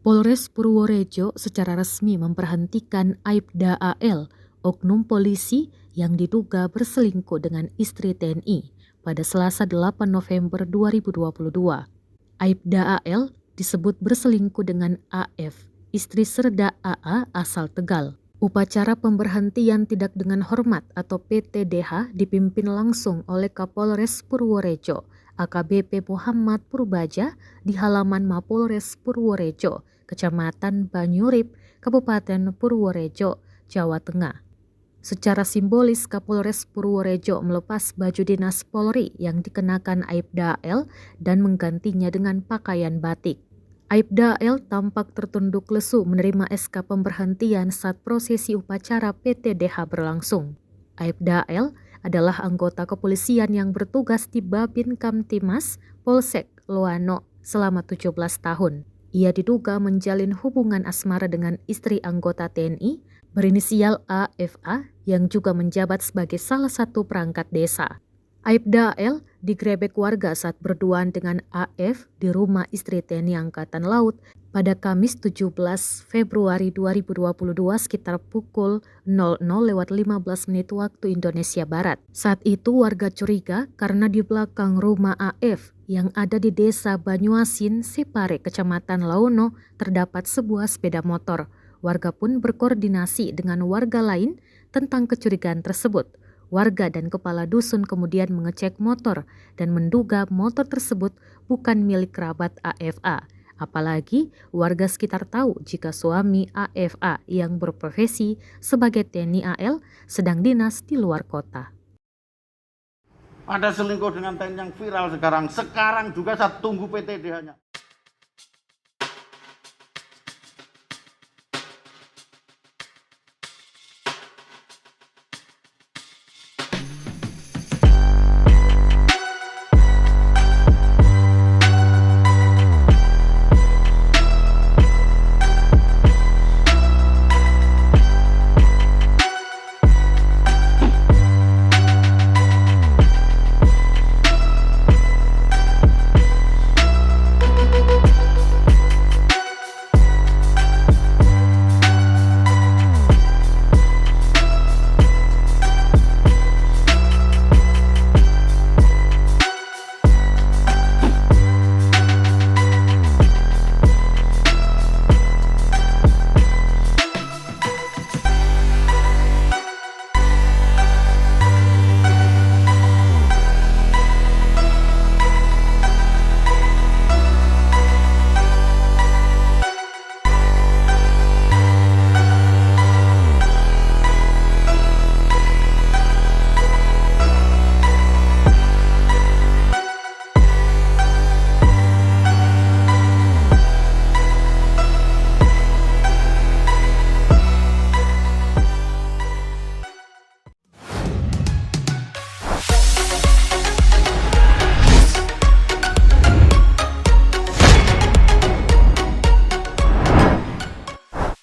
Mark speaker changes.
Speaker 1: Polres Purworejo secara resmi memberhentikan Aibda AL, oknum polisi yang diduga berselingkuh dengan istri TNI pada Selasa 8 November 2022. Aibda AL disebut berselingkuh dengan AF, istri Serda AA asal Tegal. Upacara pemberhentian tidak dengan hormat atau PTDH dipimpin langsung oleh Kapolres Purworejo, AKBP Muhammad Purbaja di halaman Mapolres Purworejo, Kecamatan Banyurip, Kabupaten Purworejo, Jawa Tengah. Secara simbolis, Kapolres Purworejo melepas baju dinas Polri yang dikenakan Aibda AL dan menggantinya dengan pakaian batik. Aibda AL tampak tertunduk lesu menerima SK pemberhentian saat prosesi upacara PTDH berlangsung. Aibda AL adalah anggota kepolisian yang bertugas di Babin Kamtimas Polsek Loano selama 17 tahun. Ia diduga menjalin hubungan asmara dengan istri anggota TNI berinisial AFA yang juga menjabat sebagai salah satu perangkat desa. Aibda AL digrebek warga saat berduaan dengan AF di rumah istri TNI Angkatan Laut pada Kamis 17 Februari 2022 sekitar pukul 00.15 waktu Indonesia Barat. Saat itu warga curiga karena di belakang rumah AF yang ada di desa Banyuasin, Separe, Kecamatan Launo terdapat sebuah sepeda motor. Warga pun berkoordinasi dengan warga lain tentang kecurigaan tersebut. Warga dan kepala dusun kemudian mengecek motor dan menduga motor tersebut bukan milik kerabat AFA. Apalagi warga sekitar tahu jika suami AFA yang berprofesi sebagai TNI AL sedang dinas di luar kota.
Speaker 2: Ada selingkuh dengan TNI yang viral sekarang juga saya tunggu PTDH-nya.